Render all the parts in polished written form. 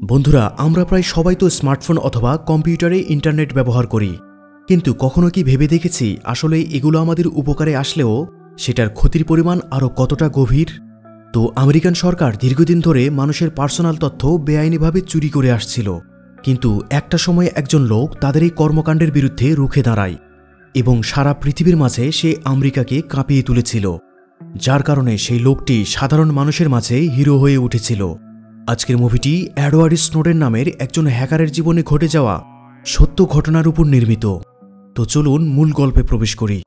বন্ধুরা, আমরা প্রায় সবাই তো স্মার্টফোন অথবা কম্পিউটারে ইন্টারনেট ব্যবহার করি, কিন্তু কখনো কি ভেবে দেখেছি আসলে এগুলো আমাদের উপকারে আসলেও সেটার ক্ষতির পরিমাণ আরও কতটা গভীর? তো আমেরিকান সরকার দীর্ঘদিন ধরে মানুষের পার্সোনাল তথ্য বেআইনিভাবে চুরি করে আসছিল, কিন্তু একটা সময় একজন লোক তাদের এই কর্মকাণ্ডের বিরুদ্ধে রুখে দাঁড়ায় এবং সারা পৃথিবীর মাঝে সে আমেরিকাকে কাঁপিয়ে তুলেছিল, যার কারণে সেই লোকটি সাধারণ মানুষের মাঝে হিরো হয়ে উঠেছিল। আজকের মুভিটি এডওয়ার্ড স্নোডেন নামের একজন হ্যাকারের জীবনে ঘটে যাওয়া সত্য ঘটনার উপর নির্মিত। তো চলুন মূল গল্পে প্রবেশ করি।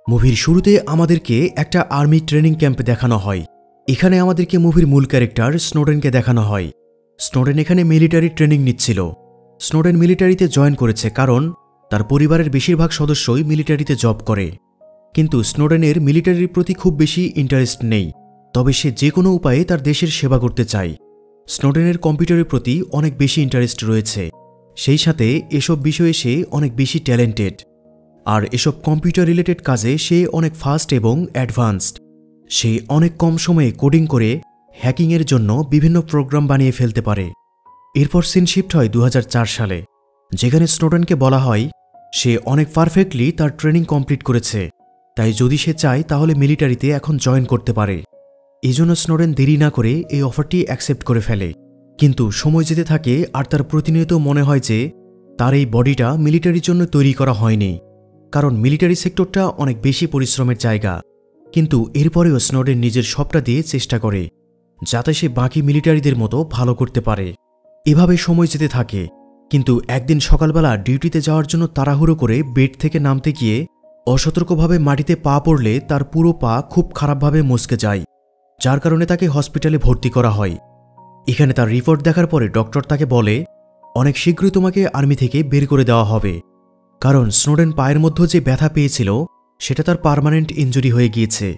মুভির শুরুতে আমাদেরকে একটা আর্মি ট্রেনিং ক্যাম্পে দেখানো হয়। এখানে আমাদেরকে মুভির মূল ক্যারেক্টার স্নোডেনকে দেখানো হয়। স্নোডেন এখানে মিলিটারি ট্রেনিং নিচ্ছিল। স্নোডেন মিলিটারিতে জয়েন করেছে কারণ তার পরিবারের বেশিরভাগ সদস্যই মিলিটারিতে জব করে, কিন্তু স্নোডেনের মিলিটারির প্রতি খুব বেশি ইন্টারেস্ট নেই, তবে সে যে কোনো উপায়ে তার দেশের সেবা করতে চায়। স্নোডেনের কম্পিউটারের প্রতি অনেক বেশি ইন্টারেস্ট রয়েছে, সেই সাথে এসব বিষয়ে সে অনেক বেশি ট্যালেন্টেড, আর এসব কম্পিউটার রিলেটেড কাজে সে অনেক ফাস্ট এবং অ্যাডভান্সড। সে অনেক কম সময়ে কোডিং করে হ্যাকিংয়ের জন্য বিভিন্ন প্রোগ্রাম বানিয়ে ফেলতে পারে। এরপর সিন শিফট হয় 2004 সালে, যেখানে স্নোডেনকে বলা হয় সে অনেক পারফেক্টলি তার ট্রেনিং কমপ্লিট করেছে, তাই যদি সে চায় তাহলে মিলিটারিতে এখন জয়েন করতে পারে। এজন্য স্নোডেন দেরি না করে এই অফারটি অ্যাকসেপ্ট করে ফেলে। কিন্তু সময় যেতে থাকে আর তার প্রতিনিয়ত মনে হয় যে তার এই বডিটা মিলিটারির জন্য তৈরি করা হয়নি, কারণ মিলিটারি সেক্টরটা অনেক বেশি পরিশ্রমের জায়গা। কিন্তু এরপরেও স্নোডেন নিজের সবটা দিয়ে চেষ্টা করে যাতে সে বাকি মিলিটারিদের মতো ভালো করতে পারে। এভাবে সময় যেতে থাকে, কিন্তু একদিন সকালবেলা ডিউটিতে যাওয়ার জন্য তাড়াহুড়ো করে বেড থেকে নামতে গিয়ে অসতর্কভাবে মাটিতে পা পড়লে তার পুরো পা খুব খারাপভাবে মচকে যায়, যার কারণে তাকে হসপিটালে ভর্তি করা হয়। এখানে তার রিপোর্ট দেখার পরে ডক্টর তাকে বলে অনেক শীঘ্রই তোমাকে আর্মি থেকে বের করে দেওয়া হবে, কারণ স্নোডেন পায়ের মধ্যে যে ব্যথা পেয়েছিল সেটা তার পার্মানেন্ট ইনজুরি হয়ে গিয়েছে,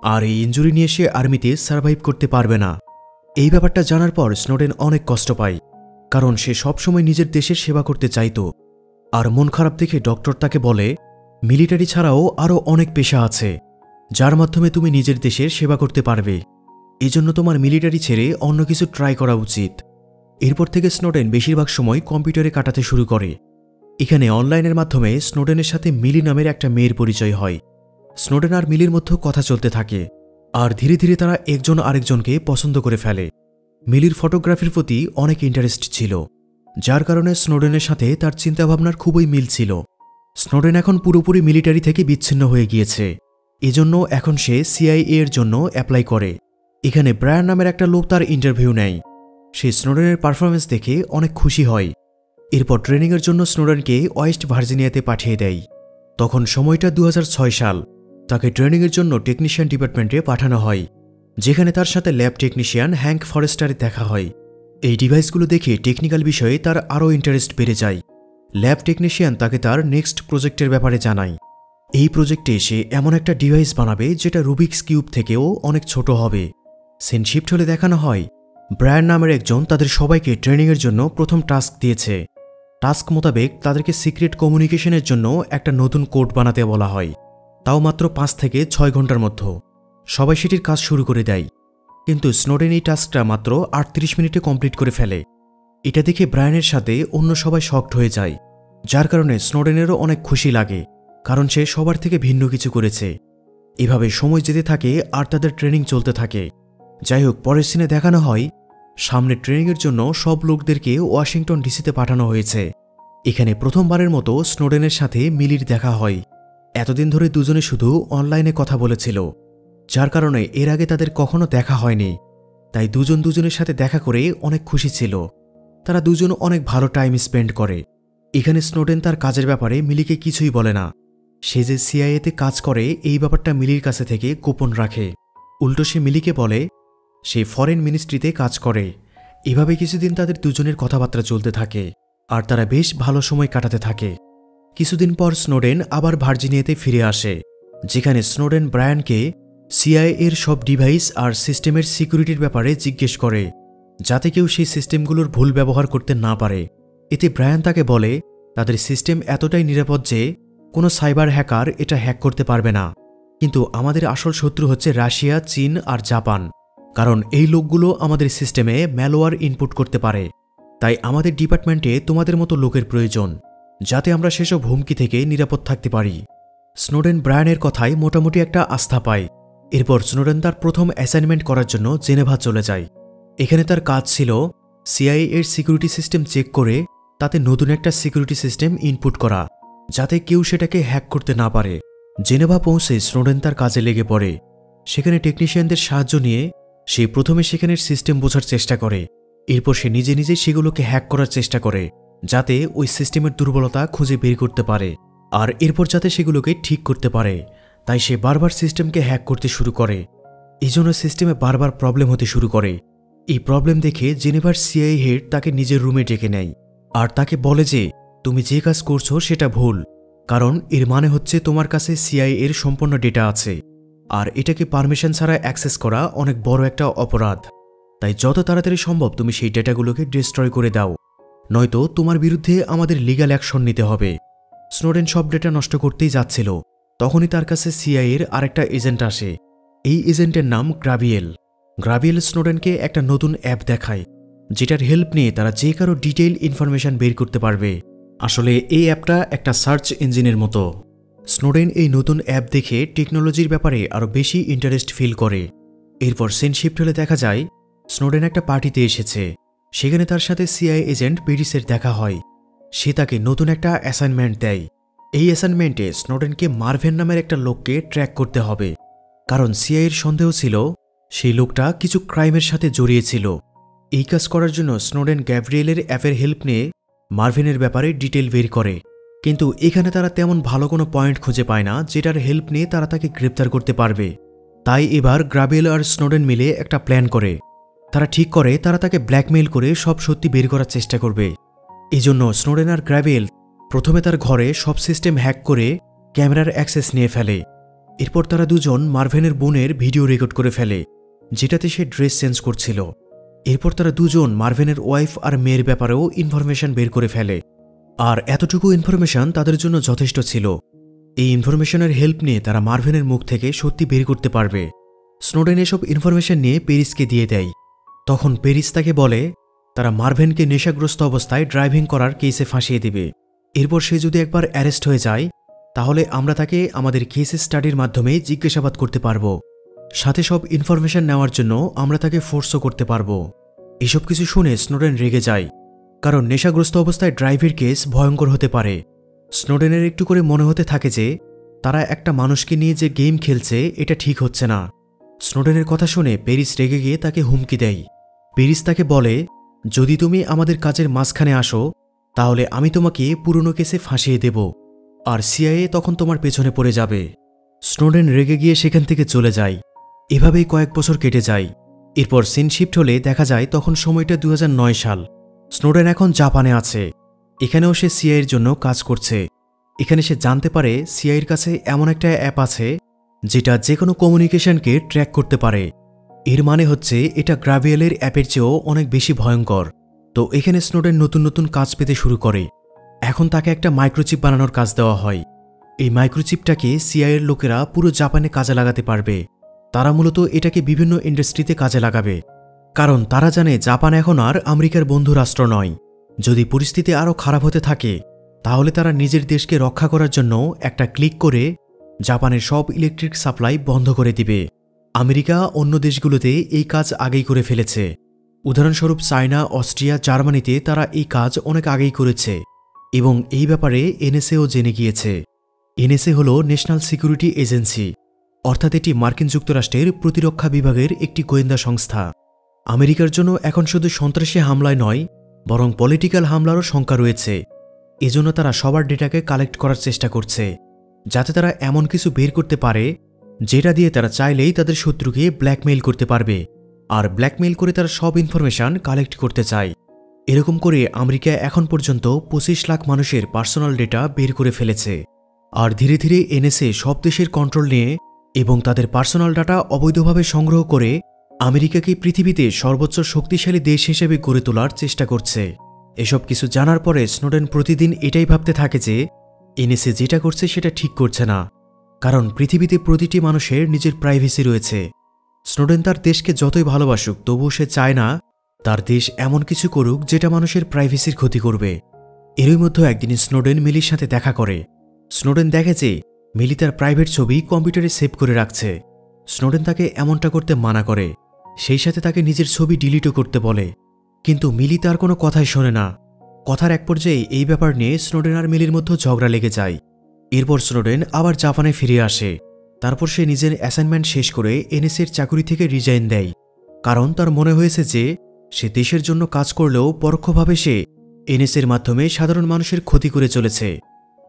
আর এই ইনজুরি নিয়ে সে আর্মিতে সার্ভাইভ করতে পারবে না। এই ব্যাপারটা জানার পর স্নোডেন অনেক কষ্ট পায়, কারণ সে সবসময় নিজের দেশের সেবা করতে চাইত। আর মন খারাপ দেখে ডক্টর তাকে বলে মিলিটারি ছাড়াও আরও অনেক পেশা আছে যার মাধ্যমে তুমি নিজের দেশের সেবা করতে পারবে, এজন্য তোমার মিলিটারি ছেড়ে অন্য কিছু ট্রাই করা উচিত। এরপর থেকে স্নোডেন বেশিরভাগ সময় কম্পিউটারে কাটাতে শুরু করে। এখানে অনলাইনের মাধ্যমে স্নোডেনের সাথে মিলি নামের একটা মেয়ের পরিচয় হয়। স্নোডেন আর মিলির মধ্যে কথা চলতে থাকে, আর ধীরে ধীরে তারা একজন আরেকজনকে পছন্দ করে ফেলে। মিলির ফটোগ্রাফির প্রতি অনেক ইন্টারেস্ট ছিল, যার কারণে স্নোডেনের সাথে তার চিন্তাভাবনার খুবই মিল ছিল। স্নোডেন এখন পুরোপুরি মিলিটারি থেকে বিচ্ছিন্ন হয়ে গিয়েছে, এজন্য এখন সে সিআইএ এর জন্য অ্যাপ্লাই করে। এখানে ব্রায়ান নামের একটা লোক তার ইন্টারভিউ নেয়। সে স্নোডেনের পারফরমেন্স দেখে অনেক খুশি হয়। এরপর ট্রেনিংয়ের জন্য স্নোডেনকে ওয়েস্ট ভার্জিনিয়াতে পাঠিয়ে দেয়। তখন সময়টা 2006 সাল। তাকে ট্রেনিংয়ের জন্য টেকনিশিয়ান ডিপার্টমেন্টে পাঠানো হয়, যেখানে তার সাথে ল্যাব টেকনিশিয়ান হ্যাঙ্ক ফরেস্টারের দেখা হয়। এই ডিভাইসগুলো দেখে টেকনিক্যাল বিষয়ে তার আরও ইন্টারেস্ট বেড়ে যায়। ল্যাব টেকনিশিয়ান তাকে তার নেক্সট প্রজেক্টের ব্যাপারে জানায়। এই প্রজেক্টে সে এমন একটা ডিভাইস বানাবে যেটা রুবিক্স কিউব থেকেও অনেক ছোট হবে। সিন শিফট হলে দেখানো হয় ব্রায়ান নামের একজন তাদের সবাইকে ট্রেনিংয়ের জন্য প্রথম টাস্ক দিয়েছে। টাস্ক মোতাবেক তাদেরকে সিক্রেট কমিউনিকেশনের জন্য একটা নতুন কোড বানাতে বলা হয়, তাও মাত্র 5 থেকে 6 ঘন্টার মধ্যে। সবাই সেটির কাজ শুরু করে দেয়, কিন্তু স্নোডেন এই টাস্কটা মাত্র 38 মিনিটে কমপ্লিট করে ফেলে। এটা দেখে ব্রায়ানের সাথে অন্য সবাই শকড হয়ে যায়, যার কারণে স্নোডেনেরও অনেক খুশি লাগে, কারণ সে সবার থেকে ভিন্ন কিছু করেছে। এভাবে সময় যেতে থাকে আর তাদের ট্রেনিং চলতে থাকে। যাই হোক, পরের সিনে দেখানো হয় সামনে ট্রেনিংয়ের জন্য সব লোকদেরকে ওয়াশিংটন ডিসিতে পাঠানো হয়েছে। এখানে প্রথমবারের মতো স্নোডেনের সাথে মিলির দেখা হয়। এতদিন ধরে দুজনে শুধু অনলাইনে কথা বলেছিল, যার কারণে এর আগে তাদের কখনো দেখা হয়নি, তাই দুজন দুজনের সাথে দেখা করে অনেক খুশি ছিল। তারা দুজন অনেক ভালো টাইম স্পেন্ড করে। এখানে স্নোডেন তার কাজের ব্যাপারে মিলিকে কিছুই বলে না। সে যে সিআইএতে কাজ করে এই ব্যাপারটা মিলির কাছে থেকে গোপন রাখে। উল্টো সে মিলিকে বলে সে ফরেন মিনিস্ট্রিতে কাজ করে। এভাবে কিছুদিন তাদের দুজনের কথাবার্তা চলতে থাকে, আর তারা বেশ ভালো সময় কাটাতে থাকে। কিছুদিন পর স্নোডেন আবার ভার্জিনিয়াতে ফিরে আসে, যেখানে স্নোডেন ব্রায়ানকে সিআইএ এর সব ডিভাইস আর সিস্টেমের সিকিউরিটির ব্যাপারে জিজ্ঞেস করে, যাতে কেউ সেই সিস্টেমগুলোর ভুল ব্যবহার করতে না পারে। এতে ব্রায়ান তাকে বলে তাদের সিস্টেম এতটাই নিরাপদ যে কোনো সাইবার হ্যাকার এটা হ্যাক করতে পারবে না, কিন্তু আমাদের আসল শত্রু হচ্ছে রাশিয়া, চীন আর জাপান। কারণ এই লোকগুলো আমাদের সিস্টেমে ম্যালওয়্যার ইনপুট করতে পারে। তাই আমাদের ডিপার্টমেন্টে তোমাদের মতো লোকের প্রয়োজন, যাতে আমরা সেসব হুমকি থেকে নিরাপদ থাকতে পারি। স্নোডেন ব্রায়ানের কথায় মোটামুটি একটা আস্থা পায়। এরপর স্নোডেন তার প্রথম অ্যাসাইনমেন্ট করার জন্য জেনেভা চলে যায়। এখানে তার কাজ ছিল সিআইএ এর সিকিউরিটি সিস্টেম চেক করে তাতে নতুন একটা সিকিউরিটি সিস্টেম ইনপুট করা, যাতে কেউ সেটাকে হ্যাক করতে না পারে। জেনেভা পৌঁছে স্নোডেন তার কাজে লেগে পড়ে। সেখানে টেকনিশিয়ানদের সাহায্য নিয়ে সে প্রথমে সেখানের সিস্টেম বোঝার চেষ্টা করে। এরপর সে নিজে নিজে সেগুলোকে হ্যাক করার চেষ্টা করে, যাতে ওই সিস্টেমের দুর্বলতা খুঁজে বের করতে পারে, আর এরপর যাতে সেগুলোকে ঠিক করতে পারে। তাই সে বারবার সিস্টেমকে হ্যাক করতে শুরু করে। এই জন্য সিস্টেমে বারবার প্রবলেম হতে শুরু করে। এই প্রবলেম দেখে জেনেভার সিআইএ হেড তাকে নিজের রুমে ডেকে নেয় আর তাকে বলে যে তুমি যে কাজ করছো সেটা ভুল, কারণ এর মানে হচ্ছে তোমার কাছে সিআইএ এর সম্পূর্ণ ডেটা আছে, আর এটাকে পারমিশন ছাড়া অ্যাক্সেস করা অনেক বড় একটা অপরাধ। তাই যত তাড়াতাড়ি সম্ভব তুমি সেই ডেটাগুলোকে ডিস্ট্রয় করে দাও, নয়তো তোমার বিরুদ্ধে আমাদের লিগ্যাল অ্যাকশন নিতে হবে। স্নোডেন সব ডেটা নষ্ট করতেই যাচ্ছিল, তখনই তার কাছে সিআইএ এর আরেকটা এজেন্ট আসে। এই এজেন্টের নাম গ্রাভিয়েল। গ্রাভিয়েল স্নোডেনকে একটা নতুন অ্যাপ দেখায়, যেটার হেল্প নিয়ে তারা যে কারো ডিটেইল ইনফরমেশন বের করতে পারবে। আসলে এই অ্যাপটা একটা সার্চ ইঞ্জিনের মতো। স্নোডেন এই নতুন অ্যাপ দেখে টেকনোলজির ব্যাপারে আরও বেশি ইন্টারেস্ট ফিল করে। এরপর সিন শিফট হলে দেখা যায় স্নোডেন একটা পার্টিতে এসেছে। সেখানে তার সাথে সিআইএ এজেন্ট পেরিসের দেখা হয়। সে তাকে নতুন একটা অ্যাসাইনমেন্ট দেয়। এই অ্যাসাইনমেন্টে স্নোডেনকে মার্ভেন নামের একটা লোককে ট্র্যাক করতে হবে, কারণ সিআইএর সন্দেহ ছিল সেই লোকটা কিছু ক্রাইমের সাথে জড়িয়েছিল। এই কাজ করার জন্য স্নোডেন গ্যাব্রিয়েলের অ্যাপের হেল্প নিয়ে মার্ভেনের ব্যাপারে ডিটেল বের করে, কিন্তু এখানে তারা তেমন ভালো কোনো পয়েন্ট খুঁজে পায় না যেটার হেল্প নিয়ে তারা তাকে গ্রেপ্তার করতে পারবে। তাই এবার গ্রাভিয়েল আর স্নোডেন মিলে একটা প্ল্যান করে। তারা ঠিক করে তারা তাকে ব্ল্যাকমেইল করে সব সত্যি বের করার চেষ্টা করবে। এজন্য স্নোডেন আর গ্রাভিয়েল প্রথমে তার ঘরে সব সিস্টেম হ্যাক করে ক্যামেরার অ্যাক্সেস নিয়ে ফেলে। এরপর তারা দুজন মার্ভেনের বোনের ভিডিও রেকর্ড করে ফেলে, যেটাতে সে ড্রেস চেঞ্জ করছিল। এরপর তারা দুজন মার্ভেনের ওয়াইফ আর মেয়ের ব্যাপারেও ইনফরমেশন বের করে ফেলে, আর এতটুকু ইনফরমেশন তাদের জন্য যথেষ্ট ছিল। এই ইনফরমেশনের হেল্প নিয়ে তারা মার্ভেনের মুখ থেকে সত্যি বের করতে পারবে। স্নোডেন এসব ইনফরমেশন নিয়ে পেরিসকে দিয়ে দেয়। তখন পেরিস তাকে বলে তারা মার্ভেনকে নেশাগ্রস্ত অবস্থায় ড্রাইভিং করার কেসে ফাঁসিয়ে দেবে। এরপর সে যদি একবার অ্যারেস্ট হয়ে যায়, তাহলে আমরা তাকে আমাদের কেস স্টাডির মাধ্যমে জিজ্ঞাসাবাদ করতে পারব। সাথে সব ইনফরমেশন নেওয়ার জন্য আমরা তাকে ফোর্সও করতে পারব। এসব কিছু শুনে স্নোডেন রেগে যায়, কারণ নেশাগ্রস্ত অবস্থায় ড্রাইভের কেস ভয়ঙ্কর হতে পারে। স্নোডেনের একটু করে মনে হতে থাকে যে তারা একটা মানুষকে নিয়ে যে গেম খেলছে এটা ঠিক হচ্ছে না। স্নোডেনের কথা শুনে পেরিস রেগে গিয়ে তাকে হুমকি দেয়। পেরিস তাকে বলে যদি তুমি আমাদের কাজের মাঝখানে আসো, তাহলে আমি তোমাকে পুরনো কেসে ফাঁসিয়ে দেব, আর সিআইএ তখন তোমার পেছনে পড়ে যাবে। স্নোডেন রেগে গিয়ে সেখান থেকে চলে যায়। এভাবেই কয়েক বছর কেটে যায়। এরপর সিন শিফট হলে দেখা যায় তখন সময়টা 2009 সাল। স্নোডেন এখন জাপানে আছে। এখানেও সে সিআইএর জন্য কাজ করছে। এখানে সে জানতে পারে সিআইএর কাছে এমন একটা অ্যাপ আছে যেটা যে কোনো কমিউনিকেশনকে ট্র্যাক করতে পারে। এর মানে হচ্ছে এটা গ্রাভিয়েলের অ্যাপের চেয়েও অনেক বেশি ভয়ঙ্কর। তো এখানে স্নোডেন নতুন নতুন কাজ পেতে শুরু করে। এখন তাকে একটা মাইক্রোচিপ বানানোর কাজ দেওয়া হয়। এই মাইক্রোচিপটাকে সিআইএর লোকেরা পুরো জাপানে কাজে লাগাতে পারবে। তারা মূলত এটাকে বিভিন্ন ইন্ডাস্ট্রিতে কাজে লাগাবে, কারণ তারা জানে জাপান এখন আর আমেরিকার বন্ধু রাষ্ট্র নয়। যদি পরিস্থিতি আরও খারাপ হতে থাকে, তাহলে তারা নিজের দেশকে রক্ষা করার জন্য একটা ক্লিক করে জাপানের সব ইলেকট্রিক সাপ্লাই বন্ধ করে দিবে। আমেরিকা অন্য দেশগুলোতে এই কাজ আগেই করে ফেলেছে। উদাহরণস্বরূপ চায়না, অস্ট্রিয়া, জার্মানিতে তারা এই কাজ অনেক আগেই করেছে, এবং এই ব্যাপারে এনএসএও জেনে গিয়েছে। এনএসএ হল ন্যাশনাল সিকিউরিটি এজেন্সি, অর্থাৎ এটি মার্কিন যুক্তরাষ্ট্রের প্রতিরক্ষা বিভাগের একটি গোয়েন্দা সংস্থা। আমেরিকার জন্য এখন শুধু সন্ত্রাসী হামলায় নয়, বরং পলিটিক্যাল হামলারও শঙ্কা রয়েছে। এজন্য তারা সবার ডেটাকে কালেক্ট করার চেষ্টা করছে, যাতে তারা এমন কিছু বের করতে পারে যেটা দিয়ে তারা চাইলেই তাদের শত্রুকে ব্ল্যাকমেইল করতে পারবে, আর ব্ল্যাকমেইল করে তারা সব ইনফরমেশন কালেক্ট করতে চায়। এরকম করে আমেরিকা এখন পর্যন্ত 25 লাখ মানুষের পার্সোনাল ডেটা বের করে ফেলেছে। আর ধীরে ধীরে এনএসএ সব দেশের কন্ট্রোল নিয়ে এবং তাদের পার্সোনাল ডাটা অবৈধভাবে সংগ্রহ করে আমেরিকাকে পৃথিবীতে সর্বোচ্চ শক্তিশালী দেশ হিসেবে গড়ে তোলার চেষ্টা করছে। এসব কিছু জানার পরে স্নোডেন প্রতিদিন এটাই ভাবতে থাকে যে এনএসএ যেটা করছে সেটা ঠিক করছে না, কারণ পৃথিবীতে প্রতিটি মানুষের নিজের প্রাইভেসি রয়েছে। স্নোডেন তার দেশকে যতই ভালোবাসুক তবুও সে চায় না তার দেশ এমন কিছু করুক যেটা মানুষের প্রাইভেসির ক্ষতি করবে। এরই মধ্যে একদিন স্নোডেন মিলির সাথে দেখা করে। স্নোডেন দেখে যে মিলি তার প্রাইভেট ছবি কম্পিউটারে সেভ করে রাখছে। স্নোডেন তাকে এমনটা করতে মানা করে, সেই সাথে তাকে নিজের ছবি ডিলিটও করতে বলে, কিন্তু মিলি তার কোনো কথাই শোনে না। কথার এক পর্যায়ে এই ব্যাপার নিয়ে স্নোডেন আর মিলির মধ্যে ঝগড়া লেগে যায়। এরপর স্নোডেন আবার জাপানে ফিরে আসে। তারপর সে নিজের অ্যাসাইনমেন্ট শেষ করে এনএসএর চাকরি থেকে রিজাইন দেয়, কারণ তার মনে হয়েছে যে সে দেশের জন্য কাজ করলেও পরোক্ষভাবে সে এনএসএর মাধ্যমে সাধারণ মানুষের ক্ষতি করে চলেছে।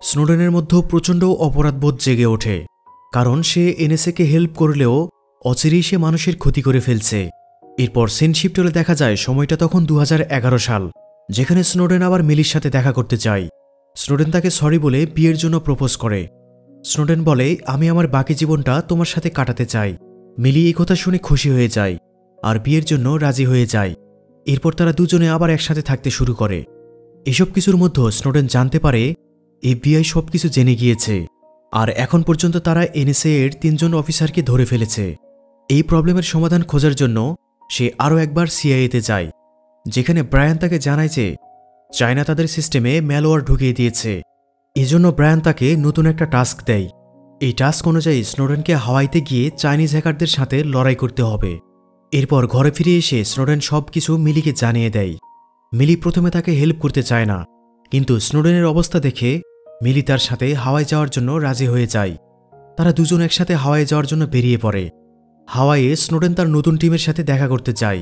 স্নোডেনের মধ্যেও প্রচণ্ড অপরাধবোধ জেগে ওঠে, কারণ সে এনএসএকে হেল্প করলেও অচিরেই সে মানুষের ক্ষতি করে ফেলছে। এরপর সিন শিফট হলে দেখা যায় সময়টা তখন 2011 সাল, যেখানে স্নোডেন আবার মিলির সাথে দেখা করতে চায়। স্নোডেন তাকে সরি বলে বিয়ের জন্য প্রপোজ করে। স্নোডেন বলে, আমি আমার বাকি জীবনটা তোমার সাথে কাটাতে চাই। মিলি এই কথা শুনে খুশি হয়ে যায় আর বিয়ের জন্য রাজি হয়ে যায়। এরপর তারা দুজনে আবার একসাথে থাকতে শুরু করে। এসব কিছুর মধ্যে স্নোডেন জানতে পারে এফবিআই সবকিছু জেনে গিয়েছে, আর এখন পর্যন্ত তারা এনএসএ এর 3 জন অফিসারকে ধরে ফেলেছে। এই প্রবলেমের সমাধান খোঁজার জন্য সে আরও একবার সিআইএতে যায়, যেখানে ব্রায়ান তাকে জানায় যে চায়না তাদের সিস্টেমে ম্যালওয়্যার ঢুকিয়ে দিয়েছে। এজন্য ব্রায়ান তাকে নতুন একটা টাস্ক দেয়। এই টাস্ক অনুযায়ী স্নোডেনকে হাওয়াইতে গিয়ে চাইনিজ হ্যাকারদের সাথে লড়াই করতে হবে। এরপর ঘরে ফিরে এসে স্নোডেন সব কিছু মিলিকে জানিয়ে দেয়। মিলি প্রথমে তাকে হেল্প করতে চায় না, কিন্তু স্নোডেনের অবস্থা দেখে মিলি তার সাথে হাওয়াই যাওয়ার জন্য রাজি হয়ে যায়। তারা দুজন একসাথে হাওয়াই যাওয়ার জন্য বেরিয়ে পড়ে। হাওয়াইয়ে স্নোডেন তার নতুন টিমের সাথে দেখা করতে চায়।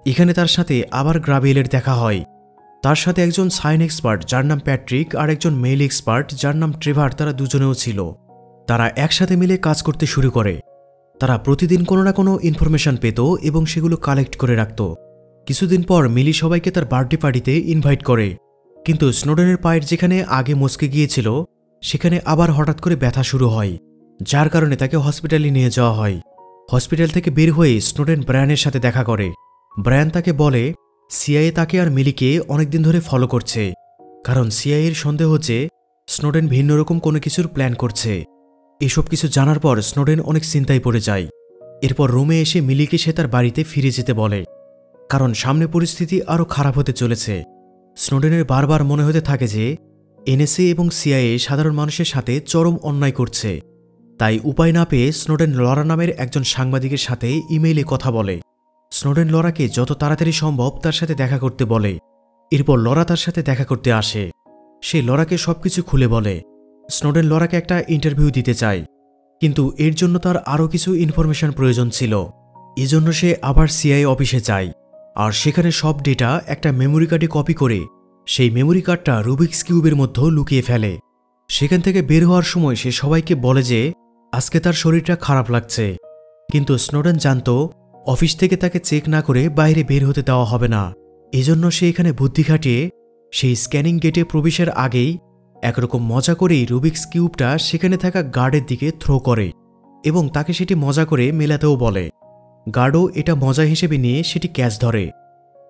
এখানে তার সাথে আবার গ্রাবিয়েলের দেখা হয়। তার সাথে একজন সাইন এক্সপার্ট যার নাম প্যাট্রিক আর একজন মেইল এক্সপার্ট যার নাম ট্রেভার, তারা দুজনেও ছিল। তারা একসাথে মিলে কাজ করতে শুরু করে। তারা প্রতিদিন কোনো না কোনো ইনফরমেশন পেত এবং সেগুলো কালেক্ট করে রাখত। কিছুদিন পর মিলি সবাইকে তার বার্থডে পার্টিতে ইনভাইট করে, কিন্তু স্নোডেনের পায়ের যেখানে আগে মচকে গিয়েছিল সেখানে আবার হঠাৎ করে ব্যথা শুরু হয়, যার কারণে তাকে হসপিটালে নিয়ে যাওয়া হয়। হসপিটাল থেকে বের হয়ে স্নোডেন ব্রায়ানের সাথে দেখা করে। ব্রায়ান তাকে বলে সিআইএ তাকে আর মিলিকে অনেকদিন ধরে ফলো করছে, কারণ সিআইএর সন্দেহ হচ্ছে স্নোডেন ভিন্ন রকম কোনো কিছুর প্ল্যান করছে। এসব কিছু জানার পর স্নোডেন অনেক চিন্তায় পড়ে যায়। এরপর রুমে এসে মিলিকে সে তার বাড়িতে ফিরে যেতে বলে, কারণ সামনে পরিস্থিতি আরও খারাপ হতে চলেছে। স্নোডেনের বারবার মনে হতে থাকে যে এনএসএ এবং সিআইএ সাধারণ মানুষের সাথে চরম অন্যায় করছে। তাই উপায় না পেয়ে স্নোডেন লরা নামের একজন সাংবাদিকের সাথে ইমেইলে কথা বলে। স্নোডেন লরাকে যত তাড়াতাড়ি সম্ভব তার সাথে দেখা করতে বলে। এরপর লরা তার সাথে দেখা করতে আসে। সে লরাকে সবকিছু খুলে বলে। স্নোডেন লরাকে একটা ইন্টারভিউ দিতে চায়, কিন্তু এর জন্য তার আরও কিছু ইনফরমেশন প্রয়োজন ছিল। এজন্য সে আবার সিআইএ অফিসে যায়, আর সেখানে সব ডেটা একটা মেমোরি কার্ডে কপি করে সেই মেমোরি কার্ডটা রুবিক্স কিউবের মধ্যে লুকিয়ে ফেলে। সেখান থেকে বের হওয়ার সময় সে সবাইকে বলে যে আজকে তার শরীরটা খারাপ লাগছে, কিন্তু স্নোডেন জানত অফিস থেকে তাকে চেক না করে বাইরে বের হতে দেওয়া হবে না। এজন্য সে এখানে বুদ্ধি খাটিয়ে সেই স্ক্যানিং গেটে প্রবেশের আগেই একরকম মজা করেই রুবিক্স কিউবটা সেখানে থাকা গার্ডের দিকে থ্রো করে এবং তাকে সেটি মজা করে মেলাতেও বলে। গার্ডও এটা মজা হিসেবে নিয়ে সেটি ক্যাচ ধরে,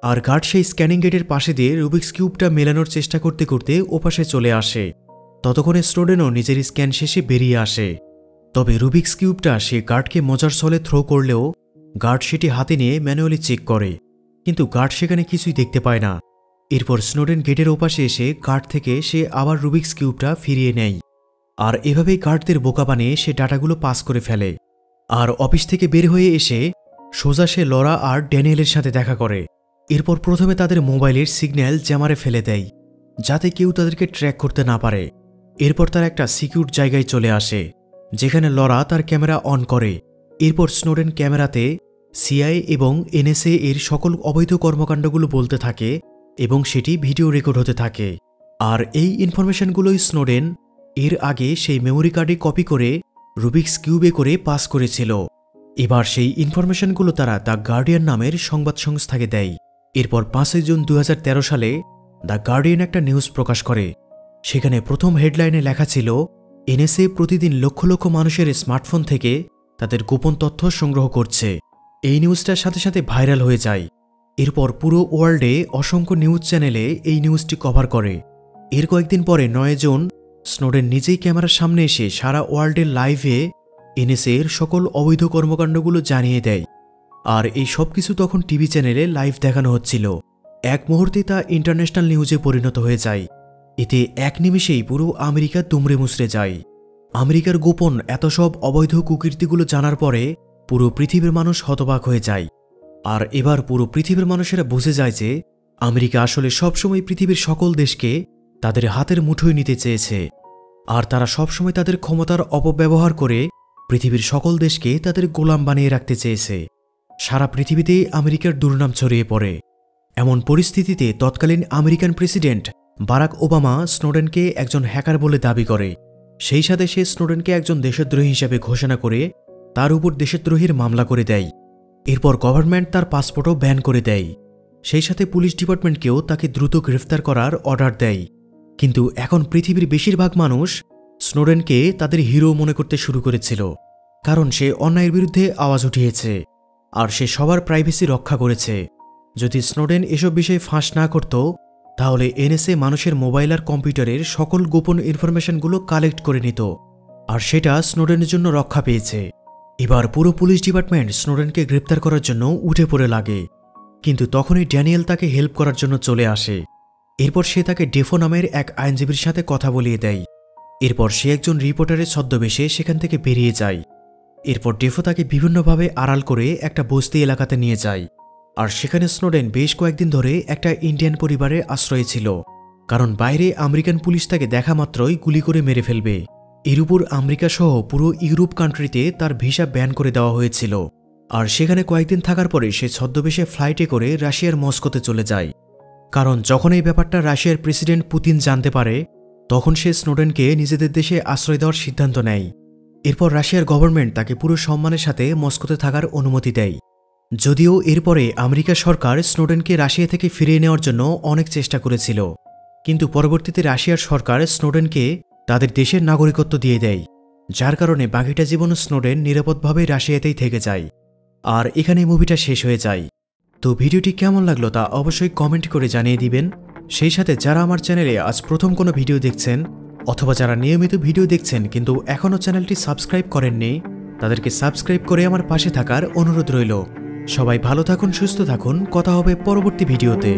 আর গার্ড সেই স্ক্যানিং গেটের পাশে দিয়ে রুবিক্স কিউবটা মেলানোর চেষ্টা করতে করতে ওপাশে চলে আসে। ততক্ষণে স্নোডেনও নিজের স্ক্যান শেষে বেরিয়ে আসে। তবে রুবিক্স কিউবটা সে গার্ডকে মজার ছলে থ্রো করলেও গার্ড সেটি হাতে নিয়ে ম্যানুয়ালি চেক করে, কিন্তু গার্ড সেখানে কিছুই দেখতে পায় না। এরপর স্নোডেন গেটের ওপাশে এসে গার্ড থেকে সে আবার রুবিক্স কিউবটা ফিরিয়ে নেয়, আর এভাবেই গার্ডদের বোকা বানিয়ে সে ডাটাগুলো পাস করে ফেলে। আর অফিস থেকে বের হয়ে এসে সোজা সে লরা আর ড্যানিয়েলের সাথে দেখা করে। এরপর প্রথমে তাদের মোবাইলের সিগন্যাল জ্যামারে ফেলে দেয়, যাতে কেউ তাদেরকে ট্র্যাক করতে না পারে। এরপর তার একটা সিকিউর জায়গায় চলে আসে, যেখানে লরা তার ক্যামেরা অন করে। এরপর স্নোডেন ক্যামেরাতে সিআইএ এবং এনএসএ এর সকল অবৈধ কর্মকাণ্ডগুলো বলতে থাকে এবং সেটি ভিডিও রেকর্ড হতে থাকে। আর এই ইনফরমেশনগুলোই স্নোডেন এর আগে সেই মেমোরি কার্ডে কপি করে রুবিক্স কিউবে করে পাস করেছিল। এবার সেই ইনফরমেশনগুলো তারা দ্য গার্ডিয়ান নামের সংবাদ সংস্থাকে দেয়। এরপর 5 জুন 2013 সালে দ্য গার্ডিয়ান একটা নিউজ প্রকাশ করে। সেখানে প্রথম হেডলাইনে লেখা ছিল, এনএসএ প্রতিদিন লক্ষ লক্ষ মানুষের স্মার্টফোন থেকে তাদের গোপন তথ্য সংগ্রহ করছে। এই নিউজটার সাথে সাথে ভাইরাল হয়ে যায়। এরপর পুরো ওয়ার্ল্ডে অসংখ্য নিউজ চ্যানেলে এই নিউজটি কভার করে। এর কয়েকদিন পরে 9 জুন স্নোডেন নিজেই ক্যামেরার সামনে এসে সারা ওয়ার্ল্ডের লাইভে এনএসএ এর সকল অবৈধ কর্মকাণ্ডগুলো জানিয়ে দেয়। আর এই সব কিছু তখন টিভি চ্যানেলে লাইভ দেখানো হচ্ছিল। এক মুহূর্তে তা ইন্টারন্যাশনাল নিউজে পরিণত হয়ে যায়। এতে এক নিমেষেই পুরো আমেরিকা দুমড়ে মুচড়ে যায়। আমেরিকার গোপন এত সব অবৈধ কুকীর্তিগুলো জানার পরে পুরো পৃথিবীর মানুষ হতবাক হয়ে যায়। আর এবার পুরো পৃথিবীর মানুষেরা বুঝে যায় যে আমেরিকা আসলে সবসময় পৃথিবীর সকল দেশকে তাদের হাতের মুঠোয় নিতে চেয়েছে। আর তারা সবসময় তাদের ক্ষমতার অপব্যবহার করে পৃথিবীর সকল দেশকে তাদের গোলাম বানিয়ে রাখতে চেয়েছে। সারা পৃথিবীতেই আমেরিকার দুর্নাম ছড়িয়ে পড়ে। এমন পরিস্থিতিতে তৎকালীন আমেরিকান প্রেসিডেন্ট বারাক ওবামা স্নোডেনকে একজন হ্যাকার বলে দাবি করে। সেই সাথে সে স্নোডেনকে একজন দেশদ্রোহী হিসেবে ঘোষণা করে তার উপর দেশদ্রোহীর মামলা করে দেয়। এরপর গভর্নমেন্ট তার পাসপোর্টও ব্যান করে দেয়। সেই সাথে পুলিশ ডিপার্টমেন্টকেও তাকে দ্রুত গ্রেফতার করার অর্ডার দেয়। কিন্তু এখন পৃথিবীর বেশিরভাগ মানুষ স্নোডেনকে তাদের হিরো মনে করতে শুরু করেছিল, কারণ সে অন্যায়ের বিরুদ্ধে আওয়াজ উঠিয়েছে আর সে সবার প্রাইভেসি রক্ষা করেছে। যদি স্নোডেন এসব বিষয়ে ফাঁস না করত তাহলে এনএসএ মানুষের মোবাইল আর কম্পিউটারের সকল গোপন ইনফরমেশনগুলো কালেক্ট করে নিত, আর সেটা স্নোডেনের জন্য রক্ষা পেয়েছে। এবার পুরো পুলিশ ডিপার্টমেন্ট স্নোডেনকে গ্রেপ্তার করার জন্য উঠে পড়ে লাগে। কিন্তু তখনই ড্যানিয়েল তাকে হেল্প করার জন্য চলে আসে। এরপর সে তাকে ডেফো নামের এক আইনজীবীর সাথে কথা বলিয়ে দেয়। এরপর সে একজন রিপোর্টারের ছদ্মবেশে সেখান থেকে বেরিয়ে যায়। এরপর ডেফো তাকে বিভিন্নভাবে আড়াল করে একটা বস্তি এলাকাতে নিয়ে যায়। আর সেখানে স্নোডেন বেশ কয়েকদিন ধরে একটা ইন্ডিয়ান পরিবারের আশ্রয়ে ছিল, কারণ বাইরে আমেরিকান পুলিশ তাকে দেখা মাত্রই গুলি করে মেরে ফেলবে। এর উপর আমেরিকা সহ পুরো ইউরোপ কান্ট্রিতে তার ভিসা ব্যান করে দেওয়া হয়েছিল। আর সেখানে কয়েকদিন থাকার পরে সে ছদ্মবেশে ফ্লাইটে করে রাশিয়ার মস্কোতে চলে যায়। কারণ যখন এই ব্যাপারটা রাশিয়ার প্রেসিডেন্ট পুতিন জানতে পারে তখন সে স্নোডেনকে নিজেদের দেশে আশ্রয় দেওয়ার সিদ্ধান্ত নেয়। এরপর রাশিয়ার গভর্নমেন্ট তাকে পুরো সম্মানের সাথে মস্কোতে থাকার অনুমতি দেয়। যদিও এরপরে আমেরিকা সরকার স্নোডেনকে রাশিয়া থেকে ফিরিয়ে নেওয়ার জন্য অনেক চেষ্টা করেছিল, কিন্তু পরবর্তীতে রাশিয়ার সরকার স্নোডেনকে তাদের দেশের নাগরিকত্ব দিয়ে দেয়, যার কারণে বাকিটা জীবন স্নোডেন নিরাপদভাবে রাশিয়াতেই থেকে যায়। আর এখানেই মুভিটা শেষ হয়ে যায়। তো ভিডিওটি কেমন লাগলো তা অবশ্যই কমেন্ট করে জানিয়ে দিবেন। সেই সাথে যারা আমার চ্যানেলে আজ প্রথম কোনো ভিডিও দেখছেন অথবা যারা নিয়মিত ভিডিও দেখছেন কিন্তু এখনও চ্যানেলটি সাবস্ক্রাইব করেননি, তাদেরকে সাবস্ক্রাইব করে আমার পাশে থাকার অনুরোধ রইল। সবাই ভালো থাকুন, সুস্থ থাকুন, কথা হবে পরবর্তী ভিডিওতে।